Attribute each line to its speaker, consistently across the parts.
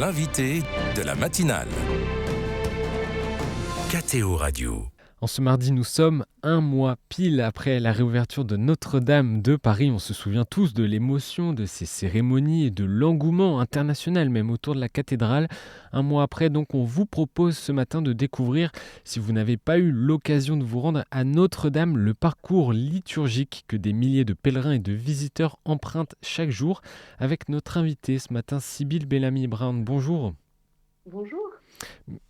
Speaker 1: l'invité de la matinale. KTO Radio.
Speaker 2: En ce mardi, nous sommes un mois pile après la réouverture de Notre-Dame de Paris. On se souvient tous de l'émotion de ces cérémonies et de l'engouement international même autour de la cathédrale. Un mois après, donc, on vous propose ce matin de découvrir, si vous n'avez pas eu l'occasion de vous rendre à Notre-Dame, le parcours liturgique que des milliers de pèlerins et de visiteurs empruntent chaque jour. Avec notre invitée ce matin, Sybille Bellamy-Brown. Bonjour.
Speaker 3: Bonjour.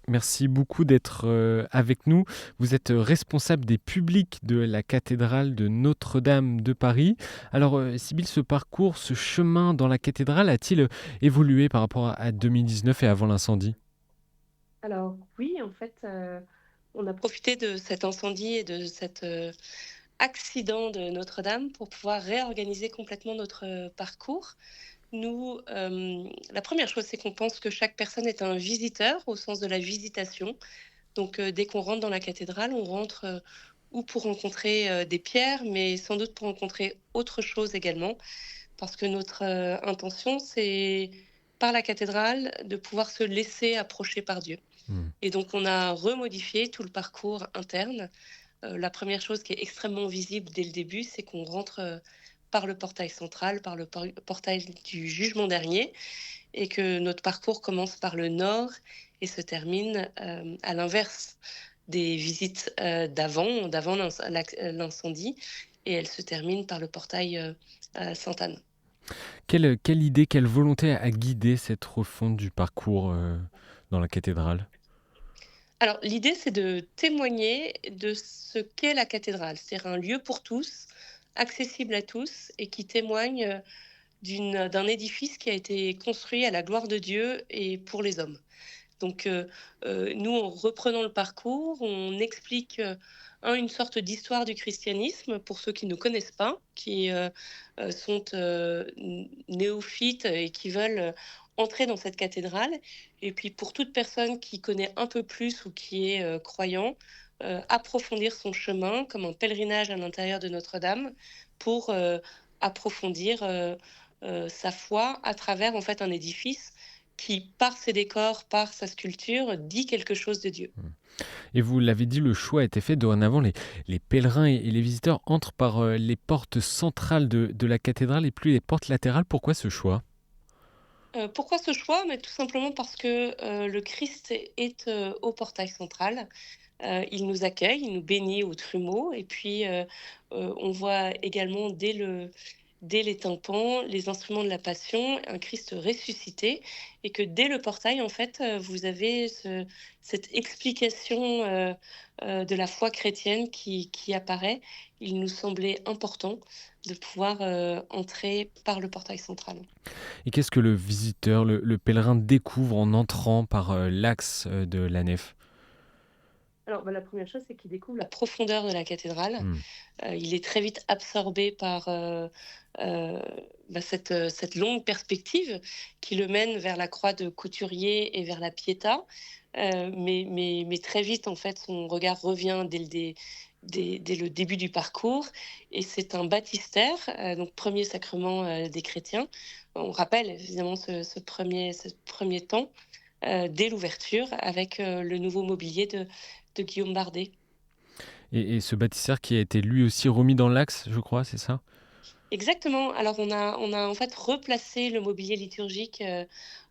Speaker 2: Merci beaucoup d'être avec nous. Vous êtes responsable des publics de la cathédrale de Notre-Dame de Paris. Alors, Sybille, ce parcours, ce chemin dans la cathédrale a-t-il évolué par rapport à 2019 et avant l'incendie ?
Speaker 3: Alors oui, en fait, on a profité de cet incendie et de cet accident de Notre-Dame pour pouvoir réorganiser complètement notre parcours. Nous, la première chose, c'est qu'on pense que chaque personne est un visiteur au sens de la visitation. Donc, dès qu'on rentre dans la cathédrale, on rentre ou pour rencontrer des pierres, mais sans doute pour rencontrer autre chose également. Parce que notre intention, c'est par la cathédrale de pouvoir se laisser approcher par Dieu. Et donc, on a remodifié tout le parcours interne. La première chose qui est extrêmement visible dès le début, c'est qu'on rentre par le portail central, par le portail du jugement dernier, et que notre parcours commence par le nord et se termine à l'inverse des visites d'avant l'incendie, et elle se termine par le portail Sainte-Anne.
Speaker 2: Quelle idée, quelle volonté a guidé cette refonte du parcours dans la cathédrale ?
Speaker 3: Alors, l'idée, c'est de témoigner de ce qu'est la cathédrale, c'est-à-dire un lieu pour tous, accessible à tous, et qui témoigne d'un édifice qui a été construit à la gloire de Dieu et pour les hommes. Donc, nous, en reprenant le parcours, on explique une sorte d'histoire du christianisme pour ceux qui ne connaissent pas, qui sont néophytes et qui veulent entrer dans cette cathédrale. Et puis, pour toute personne qui connaît un peu plus ou qui est croyant, approfondir son chemin comme un pèlerinage à l'intérieur de Notre-Dame pour approfondir sa foi à travers en fait un édifice qui, par ses décors, par sa sculpture, dit quelque chose de Dieu.
Speaker 2: Et vous l'avez dit, le choix a été fait. Dorénavant, les pèlerins et les visiteurs entrent par les portes centrales de la cathédrale et plus les portes latérales. Pourquoi ce choix ?
Speaker 3: Pourquoi ce choix ? Mais tout simplement parce que le Christ est au portail central. Il nous accueille, il nous bénit au trumeau. Et puis, on voit également dès les tympans, les instruments de la Passion, un Christ ressuscité, et que dès le portail, en fait, vous avez cette explication de la foi chrétienne qui apparaît. Il nous semblait important de pouvoir entrer par le portail central.
Speaker 2: Et qu'est-ce que le visiteur, le pèlerin découvre en entrant par l'axe de la nef ?
Speaker 3: Alors, la première chose, c'est qu'il découvre la profondeur de la cathédrale. Il est très vite absorbé par cette longue perspective qui le mène vers la croix de Couturier et vers la Pietà. Mais très vite, en fait, son regard revient dès le début du parcours. Et c'est un baptistère, donc premier sacrement des chrétiens. On rappelle évidemment ce premier temps dès l'ouverture avec le nouveau mobilier de Guillaume Bardet.
Speaker 2: Et ce baptistère qui a été lui aussi remis dans l'axe, je crois, c'est ça ?
Speaker 3: Exactement. Alors on a en fait replacé le mobilier liturgique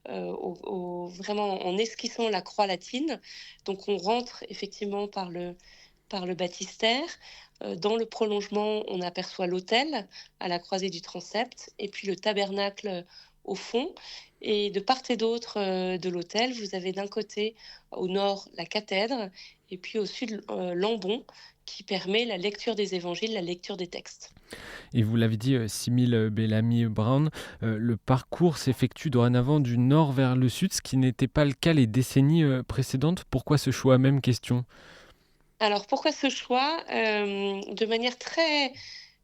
Speaker 3: vraiment en esquissant la croix latine. Donc on rentre effectivement par le baptistère. Dans le prolongement, on aperçoit l'autel à la croisée du transept et puis le tabernacle au fond. Et de part et d'autre de l'autel, vous avez d'un côté, au nord, la cathèdre et puis au sud, l'ambon qui permet la lecture des évangiles, la lecture des textes.
Speaker 2: Et vous l'avez dit, Sybille Bellamy-Brown, le parcours s'effectue dorénavant du nord vers le sud, ce qui n'était pas le cas les décennies précédentes. Pourquoi ce choix ? Même question.
Speaker 3: Alors, pourquoi ce choix ? De manière très,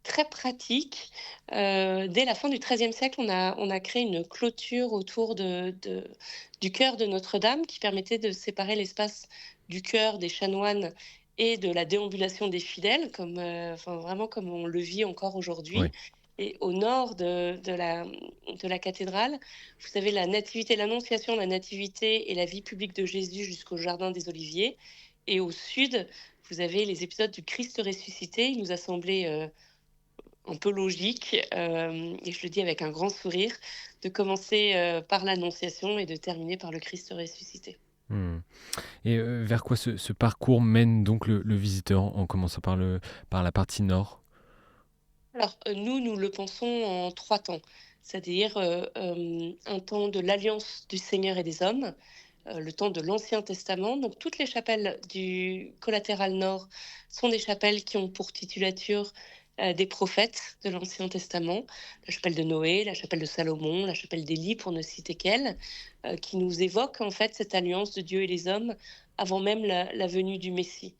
Speaker 3: très pratique, dès la fin du XIIIe siècle, on a créé une clôture autour du chœur de Notre-Dame qui permettait de séparer l'espace du chœur des chanoines et de la déambulation des fidèles, vraiment comme on le vit encore aujourd'hui.
Speaker 2: Oui.
Speaker 3: Et au nord de la cathédrale, vous avez la nativité, l'annonciation, la nativité et la vie publique de Jésus jusqu'au jardin des Oliviers. Et au sud, vous avez les épisodes du Christ ressuscité. Il nous a semblé un peu logique, et je le dis avec un grand sourire, de commencer par l'annonciation et de terminer par le Christ ressuscité.
Speaker 2: Hmm. Et vers quoi ce parcours mène donc le visiteur en commençant par la partie nord?
Speaker 3: Alors, nous le pensons en 3 temps, c'est-à-dire, un temps de l'alliance du Seigneur et des hommes, le temps de l'Ancien Testament. Donc toutes les chapelles du collatéral nord sont des chapelles qui ont pour titulature, des prophètes de l'Ancien Testament. La chapelle de Noé, la chapelle de Salomon, la chapelle d'Élie pour ne citer qu'elles, qui nous évoquent en fait cette alliance de Dieu et les hommes avant même la venue du Messie.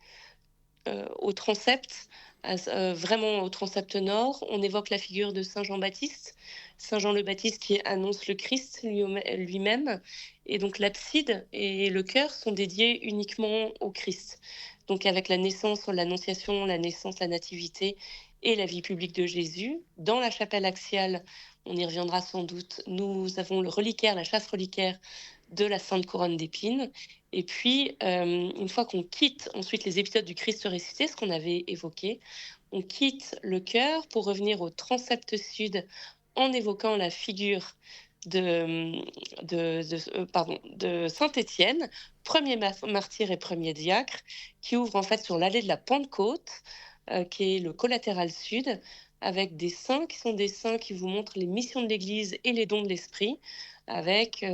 Speaker 3: Au transept, vraiment au transept nord, on évoque la figure de saint Jean-Baptiste, saint Jean le Baptiste qui annonce le Christ lui-même. Et donc l'abside et le chœur sont dédiés uniquement au Christ. Donc avec la naissance, l'annonciation, la naissance, la nativité et la vie publique de Jésus. Dans la chapelle axiale, on y reviendra sans doute, nous avons le reliquaire, la châsse reliquaire de la Sainte Couronne d'épines. Et puis, une fois qu'on quitte ensuite les épisodes du Christ ressuscité, ce qu'on avait évoqué, on quitte le chœur pour revenir au transept sud en évoquant la figure de Saint Étienne, premier martyr et premier diacre, qui ouvre en fait sur l'allée de la Pentecôte, qui est le collatéral sud, avec des saints qui sont des saints qui vous montrent les missions de l'Église et les dons de l'Esprit, avec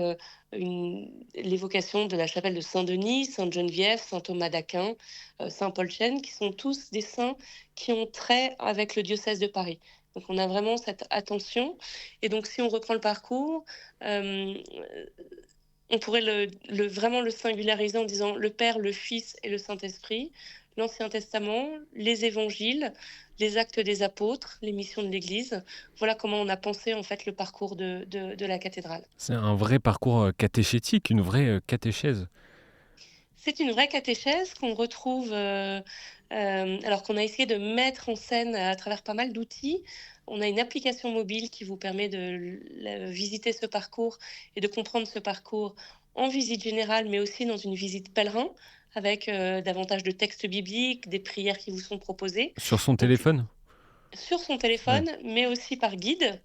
Speaker 3: l'évocation de la chapelle de Saint-Denis, Sainte-Geneviève, Saint Thomas d'Aquin, Saint Paul Chêne, qui sont tous des saints qui ont trait avec le diocèse de Paris. Donc on a vraiment cette attention. Et donc si on reprend le parcours, on pourrait vraiment le singulariser en disant le Père, le Fils et le Saint-Esprit, l'Ancien Testament, les évangiles, les actes des apôtres, les missions de l'Église. Voilà comment on a pensé en fait le parcours de la cathédrale.
Speaker 2: C'est un vrai parcours catéchétique, une vraie catéchèse.
Speaker 3: C'est une vraie catéchèse qu'on retrouve, alors qu'on a essayé de mettre en scène à travers pas mal d'outils. On a une application mobile qui vous permet de visiter ce parcours et de comprendre ce parcours en visite générale, mais aussi dans une visite pèlerin, avec davantage de textes bibliques, des prières qui vous sont proposées.
Speaker 2: Sur son
Speaker 3: Donc,
Speaker 2: téléphone?
Speaker 3: sur son
Speaker 2: Ouais.
Speaker 3: téléphone, mais aussi par guide,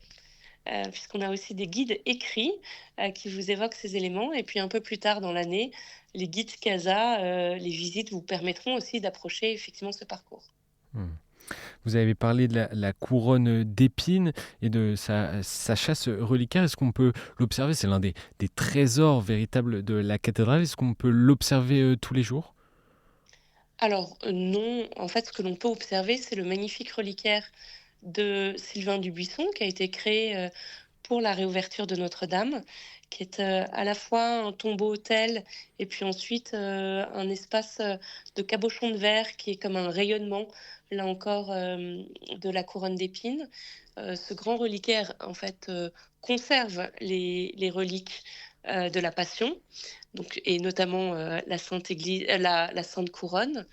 Speaker 3: puisqu'on a aussi des guides écrits qui vous évoquent ces éléments. Et puis un peu plus tard dans l'année, les guides CASA, les visites vous permettront aussi d'approcher effectivement ce parcours.
Speaker 2: Hmm. Vous avez parlé de la couronne d'épines et de sa châsse reliquaire. Est-ce qu'on peut l'observer? C'est l'un des trésors véritables de la cathédrale. Est-ce qu'on peut l'observer tous les jours?
Speaker 3: Alors non, en fait, ce que l'on peut observer, c'est le magnifique reliquaire de Sylvain Dubuisson qui a été créé pour la réouverture de Notre-Dame, qui est à la fois un tombeau-autel et puis ensuite un espace de cabochon de verre qui est comme un rayonnement, là encore, de la couronne d'épines. Ce grand reliquaire, en fait, conserve les reliques de la Passion, donc, et notamment la Sainte Église, la Sainte Couronne.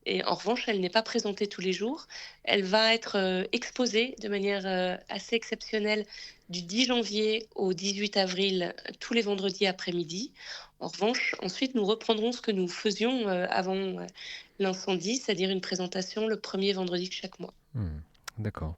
Speaker 3: Et en revanche, elle n'est pas présentée tous les jours. Elle va être exposée de manière assez exceptionnelle du 10 janvier au 18 avril, tous les vendredis après-midi. En revanche, ensuite, nous reprendrons ce que nous faisions avant l'incendie, c'est-à-dire une présentation le premier vendredi de chaque mois.
Speaker 2: Hmm. D'accord.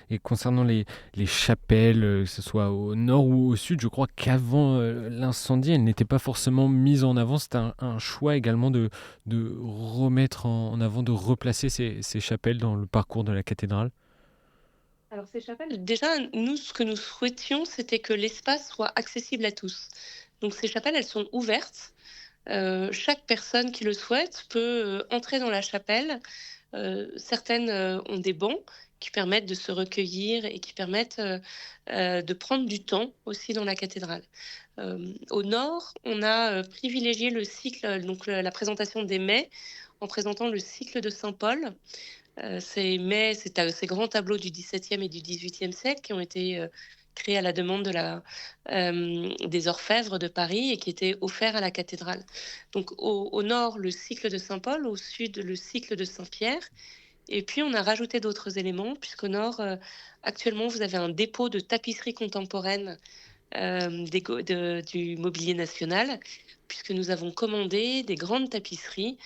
Speaker 2: Et concernant les chapelles, que ce soit au nord ou au sud, je crois qu'avant l'incendie, elles n'étaient pas forcément mises en avant. C'était un choix également de remettre en avant, de replacer ces chapelles dans le parcours de la cathédrale.
Speaker 3: Alors ces chapelles, déjà, nous, ce que nous souhaitions, c'était que l'espace soit accessible à tous. Donc ces chapelles, elles sont ouvertes. Chaque personne qui le souhaite peut entrer dans la chapelle. Certaines ont des bancs qui permettent de se recueillir et qui permettent de prendre du temps aussi dans la cathédrale. Au nord, on a privilégié le cycle, donc la présentation des mets, en présentant le cycle de Saint Paul. Ces mets, ces grands tableaux du XVIIe et du XVIIIe siècle qui ont été créés à la demande des orfèvres de Paris et qui étaient offerts à la cathédrale. Donc au nord, le cycle de Saint Paul, au sud, le cycle de Saint-Pierre. Et puis on a rajouté d'autres éléments, puisqu'au nord, actuellement, vous avez un dépôt de tapisserie contemporaine du mobilier national, puisque nous avons commandé des grandes tapisseries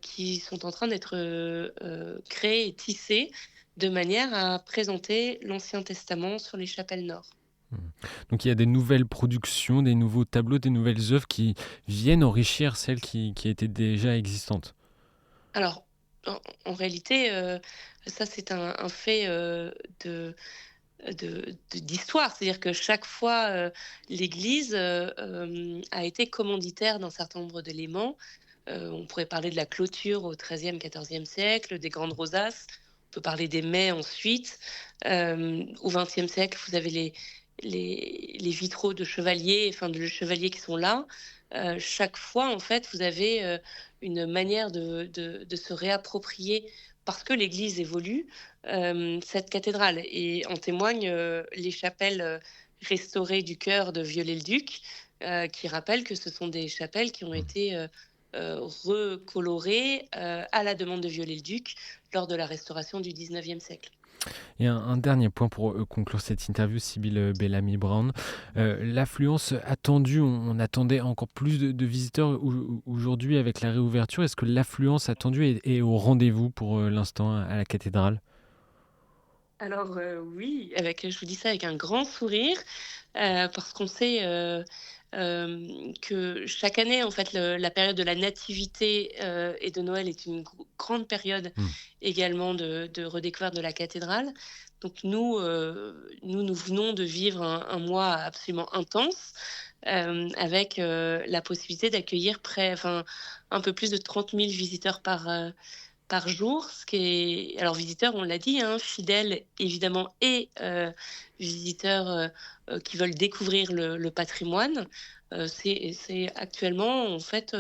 Speaker 3: qui sont en train d'être créées et tissées de manière à présenter l'Ancien Testament sur les chapelles nord.
Speaker 2: Mmh. Donc il y a des nouvelles productions, des nouveaux tableaux, des nouvelles œuvres qui viennent enrichir celles qui étaient déjà existantes.
Speaker 3: Alors, en réalité, ça c'est un fait d'histoire. C'est-à-dire que chaque fois, l'Église a été commanditaire d'un certain nombre d'éléments. On pourrait parler de la clôture au XIIIe, XIVe siècle, des grandes rosaces. On peut parler des mets ensuite. Au XXe siècle, vous avez les vitraux de chevaliers, enfin de chevaliers qui sont là. Chaque fois, en fait, vous avez une manière de se réapproprier parce que l'Église évolue cette cathédrale. Et en témoignent les chapelles restaurées du chœur de Viollet-le-Duc, qui rappellent que ce sont des chapelles qui ont été recolorées à la demande de Viollet-le-Duc lors de la restauration du XIXe siècle.
Speaker 2: Et un dernier point pour conclure cette interview, Sybille Bellamy-Brown. L'affluence attendue, on attendait encore plus de visiteurs aujourd'hui avec la réouverture. Est-ce que l'affluence attendue est au rendez-vous pour l'instant à la cathédrale?
Speaker 3: Alors oui, je vous dis ça avec un grand sourire, parce qu'on sait que chaque année, en fait, la période de la nativité et de Noël est une grande période
Speaker 2: Mmh.
Speaker 3: également de redécouverte de la cathédrale. Donc nous venons de vivre un mois absolument intense, avec la possibilité d'accueillir un peu plus de 30 000 visiteurs par jour, ce qui est alors visiteurs, on l'a dit, hein, fidèles évidemment et visiteurs, qui veulent découvrir le patrimoine. C'est actuellement en fait,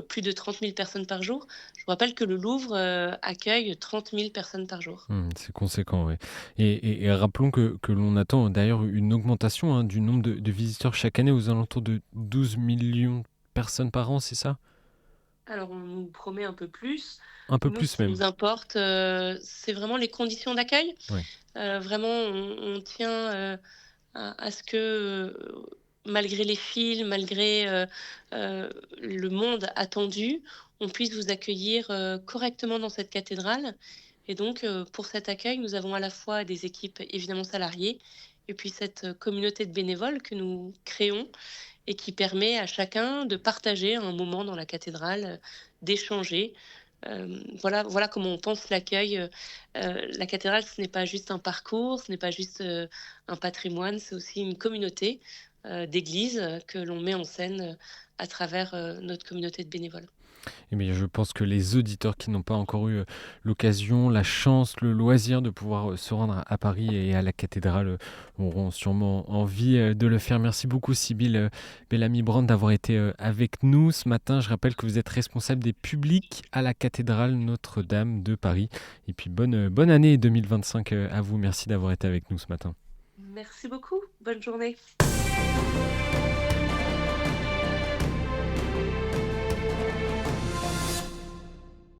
Speaker 3: plus de 30 000 personnes par jour. Je vous rappelle que le Louvre, accueille 30 000 personnes par jour.
Speaker 2: C'est conséquent, oui. Et rappelons que l'on attend d'ailleurs une augmentation du nombre de visiteurs chaque année aux alentours de 12 millions de personnes par an, c'est ça?
Speaker 3: Alors on nous promet un peu plus.
Speaker 2: Un peu
Speaker 3: Nous, ce
Speaker 2: plus
Speaker 3: qui
Speaker 2: même.
Speaker 3: nous importe, c'est vraiment les conditions d'accueil.
Speaker 2: Ouais.
Speaker 3: Vraiment on tient, à ce que, malgré les fils, malgré, le monde attendu, on puisse vous accueillir, correctement dans cette cathédrale. Et donc, pour cet accueil, nous avons à la fois des équipes évidemment salariées et puis cette, communauté de bénévoles que nous créons et qui permet à chacun de partager un moment dans la cathédrale, d'échanger. Voilà comment on pense l'accueil. La cathédrale, ce n'est pas juste un parcours, ce n'est pas juste, un patrimoine, c'est aussi une communauté, d'église, que l'on met en scène, à travers, notre communauté de bénévoles.
Speaker 2: Eh bien, je pense que les auditeurs qui n'ont pas encore eu l'occasion, la chance, le loisir de pouvoir se rendre à Paris et à la cathédrale auront sûrement envie de le faire. Merci beaucoup, Sybille Bellamy-Brown, d'avoir été avec nous ce matin. Je rappelle que vous êtes responsable des publics à la cathédrale Notre-Dame de Paris. Et puis, bonne année 2025 à vous. Merci d'avoir été avec nous ce matin.
Speaker 3: Merci beaucoup, bonne journée.